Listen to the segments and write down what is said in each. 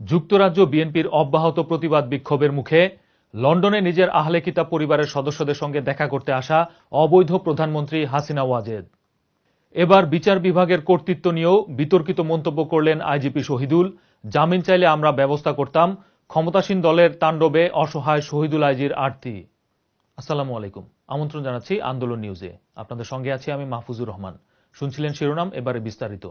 যুক্তরাজ্য বিএনপির অব্যাহত প্রতিবাদ বিক্ষোভের মুখে লন্ডনে নিজের আহলে কিতাব পরিবারের সদস্যদের সঙ্গে দেখা করতে আসা অবৈধ প্রধানমন্ত্রী হাসিনা ওয়াজেদ। এবার বিচার বিভাগের কর্তৃত্ব নিয়েও বিতর্কিত মন্তব্য করলেন আইজিপি শহীদুল। জামিন চাইলে আমরা ব্যবস্থা করতাম, ক্ষমতাসীন দলের তাণ্ডবে অসহায় শহীদুল আইজির আর্তি। আসসালামু আলাইকুম, আমন্ত্রণ জানাচ্ছি আন্দোলন নিউজে। আপনাদের সঙ্গে আছি আমি মাহফুজুর রহমান। শুনছিলেন শিরোনাম, এবারে বিস্তারিত।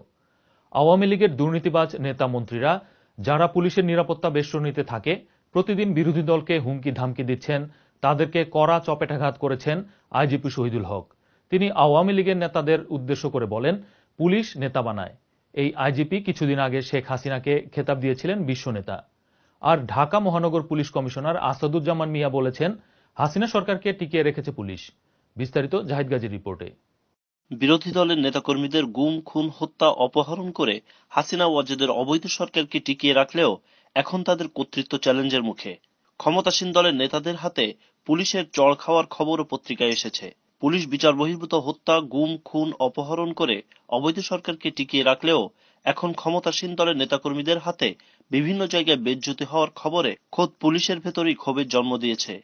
আওয়ামী লীগের দুর্নীতিবাজ নেতা মন্ত্রীরা যারা পুলিশের নিরাপত্তা বেষ্টনীতে থাকে, প্রতিদিন বিরোধী দলকে হুমকি ধামকি দিচ্ছেন, তাদেরকে কড়া চপেটাঘাত করেছেন আইজিপি শহীদুল হক। তিনি আওয়ামী লীগের নেতাদের উদ্দেশ্য করে বলেন, পুলিশ নেতা বানায়। এই আইজিপি কিছুদিন আগে শেখ হাসিনাকে খেতাব দিয়েছিলেন বিশ্ব নেতা। আর ঢাকা মহানগর পুলিশ কমিশনার আসাদুজ্জামান মিয়া বলেছেন, হাসিনা সরকারকে টিকিয়ে রেখেছে পুলিশ। বিস্তারিত জাহিদ গাজীর রিপোর্টে। বিরোধী দলের নেতাকর্মীদের গুম, খুন, হত্যা, অপহরণ করে হাসিনা ওয়াজেদের অবৈধ সরকারকে টিকিয়ে রাখলেও এখন তাদের কর্তৃত্ব চ্যালেঞ্জের মুখে। ক্ষমতাসীন দলের নেতাদের হাতে পুলিশের চড় খাওয়ার খবরও পত্রিকায় এসেছে। পুলিশ বিচার বহির্ভূত হত্যা, গুম, খুন, অপহরণ করে অবৈধ সরকারকে টিকিয়ে রাখলেও এখন ক্ষমতাসীন দলের নেতাকর্মীদের হাতে বিভিন্ন জায়গায় বেজ্জতি হওয়ার খবরে খোদ পুলিশের ভেতরেই ক্ষোভের জন্ম দিয়েছে।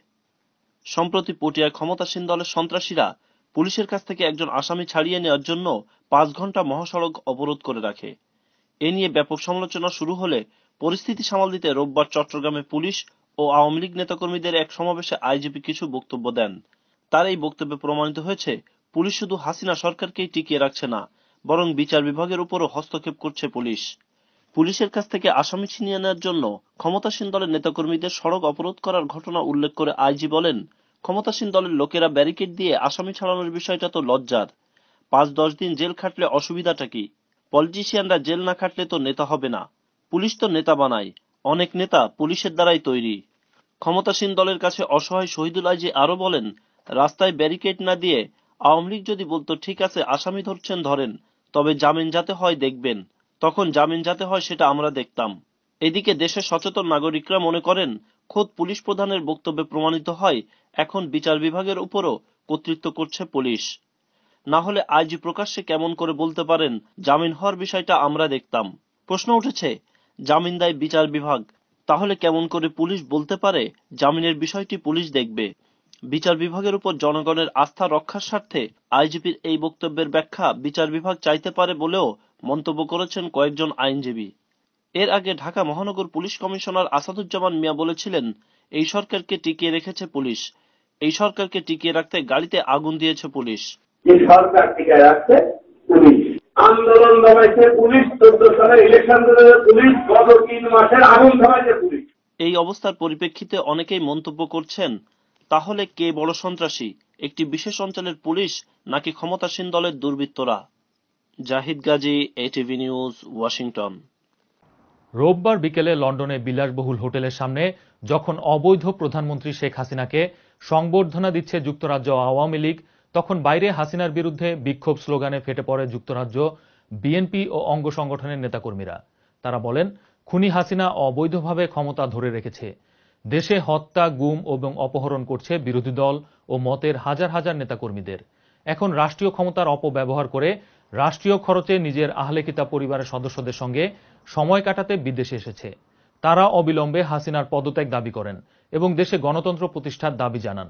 সম্প্রতি পটিয়ায় ক্ষমতাসীন দলের সন্ত্রাসীরা পুলিশের কাছ থেকে একজন আসামি ছাড়িয়ে নেওয়ার জন্য 5 ঘন্টা মহাসড়ক অবরোধ করে রাখে। এ নিয়ে ব্যাপক সমালোচনা শুরু হলে পরিস্থিতি সামাল দিতে রোববার চট্টগ্রামে পুলিশ ও আওয়ামী লীগ নেতাকর্মীদের এক সমাবেশে আইজিপি কিছু বক্তব্য দেন। তার এই বক্তব্যে প্রমাণিত হয়েছে, পুলিশ শুধু হাসিনা সরকারকেই টিকিয়ে রাখছে না, বরং বিচার বিভাগের উপরও হস্তক্ষেপ করছে পুলিশ। পুলিশের কাছ থেকে আসামি ছিনিয়ে নেওয়ার জন্য ক্ষমতাসীন দলের নেতাকর্মীদের সড়ক অবরোধ করার ঘটনা উল্লেখ করে আইজি বলেন, ক্ষমতাসীন দলের লোকেরা ব্যারিকেড দিয়ে আসামি ছাড়ানোর বিষয়টা তো লজ্জার। 5-10 দিন জেল খাটলে অসুবিধাটা কি? পলিটিশিয়ানরা জেল না খাটলে তো নেতা হবে না। পুলিশ তো নেতা বানায়, অনেক নেতা পুলিশের দ্বারাই তৈরি। ক্ষমতাসীন দলের কাছে অসহায় শহীদুল আইজি আরো বলেন, রাস্তায় ব্যারিকেড না দিয়ে আওয়ামী লীগ যদি বলতো ঠিক আছে আসামি ধরছেন ধরেন, তবে জামিন যাতে হয় দেখবেন, তখন জামিন যাতে হয় সেটা আমরা দেখতাম। এদিকে দেশের সচেতন নাগরিকরা মনে করেন, খোদ পুলিশ প্রধানের বক্তব্যে প্রমাণিত হয় এখন বিচার বিভাগের উপরও কর্তৃত্ব করছে পুলিশ। না হলে আইজি প্রকাশ্যে কেমন করে বলতে পারেন জামিন হওয়ার বিষয়টা আমরা দেখতাম? প্রশ্ন উঠেছে, জামিন দেয় বিচার বিভাগ, তাহলে কেমন করে পুলিশ বলতে পারে জামিনের বিষয়টি পুলিশ দেখবে? বিচার বিভাগের উপর জনগণের আস্থা রক্ষার স্বার্থে আইজিপির এই বক্তব্যের ব্যাখ্যা বিচার বিভাগ চাইতে পারে বলেও মন্তব্য করেছেন কয়েকজন আইনজীবী। এর আগে ঢাকা মহানগর পুলিশ কমিশনার আসাদুজ্জামান মিয়া বলেছিলেন, এই সরকারকে টিকিয়ে রেখেছে পুলিশ, এই সরকারকে টিকিয়ে রাখতে গাড়িতে আগুন দিয়েছে পুলিশ। এই সরকার টিকিয়ে রাখছে পুলিশ, আন্দোলন দমাইছে পুলিশ, 14 সালের ইলেকশন দলের পুলিশ, গত 3 মাসের আগুন থামাইছে পুলিশ। এই অবস্থার পরিপ্রেক্ষিতে অনেকেই মন্তব্য করছেন, তাহলে কে বড় সন্ত্রাসী, একটি বিশেষ অঞ্চলের পুলিশ নাকি ক্ষমতাসীন দলের দুর্বৃত্তরা? Zahid Gazi, ATV news, Washington. রোববার বিকেলে লন্ডনে বিলাসবহুল হোটেলের সামনে যখন অবৈধ প্রধানমন্ত্রী শেখ হাসিনাকে সংবর্ধনা দিচ্ছে যুক্তরাজ্য আওয়ামী লীগ, তখন বাইরে হাসিনার বিরুদ্ধে বিক্ষোভ স্লোগানে ফেটে পড়ে যুক্তরাজ্য বিএনপি ও অঙ্গ সংগঠনের নেতাকর্মীরা। তারা বলেন, খুনি হাসিনা অবৈধভাবে ক্ষমতা ধরে রেখেছে, দেশে হত্যা, গুম এবং অপহরণ করছে বিরোধী দল ও মতের হাজার হাজার নেতাকর্মীদের। এখন রাষ্ট্রীয় ক্ষমতার অপব্যবহার করে রাষ্ট্রীয় খরচে নিজের আহলে কিতাব পরিবারের সদস্যদের সঙ্গে সময় কাটাতে বিদেশে এসেছে। তারা অবিলম্বে হাসিনার পদত্যাগ দাবি করেন এবং দেশে গণতন্ত্র প্রতিষ্ঠার দাবি জানান।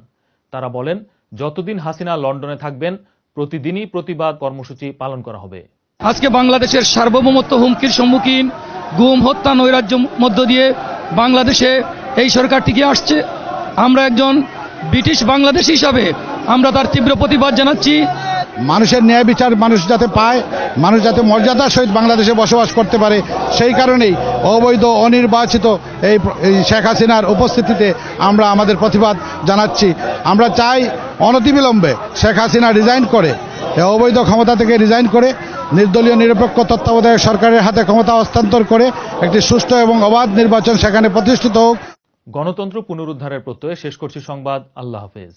তারা বলেন, যতদিন হাসিনা লন্ডনে থাকবেন প্রতিদিনই প্রতিবাদ কর্মসূচি পালন করা হবে। আজকে বাংলাদেশের সার্বভৌমত্ব হুমকির সম্মুখীন, গুম, হত্যা, নৈরাজ্য মধ্য দিয়ে বাংলাদেশে এই সরকার টিকে আসছে। আমরা একজন ব্রিটিশ বাংলাদেশ হিসাবে আমরা তার তীব্র প্রতিবাদ জানাচ্ছি। মানুষের ন্যায় বিচার মানুষ যাতে পায়, মানুষ যাতে মর্যাদার সহিত বাংলাদেশে বসবাস করতে পারে, সেই কারণেই অবৈধ অনির্বাচিত এই শেখ হাসিনার উপস্থিতিতে আমরা আমাদের প্রতিবাদ জানাচ্ছি। আমরা চাই অনতিবিলম্বে শেখ হাসিনা রিজাইন করে, অবৈধ ক্ষমতা থেকে রিজাইন করে নির্দলীয় নিরপেক্ষ তত্ত্বাবধায়ক সরকারের হাতে ক্ষমতা হস্তান্তর করে একটি সুষ্ঠু এবং অবাধ নির্বাচন সেখানে প্রতিষ্ঠিত হোক। গণতন্ত্র পুনরুদ্ধারের প্রত্যয়ে শেষ করছি সংবাদ। আল্লাহ হাফেজ।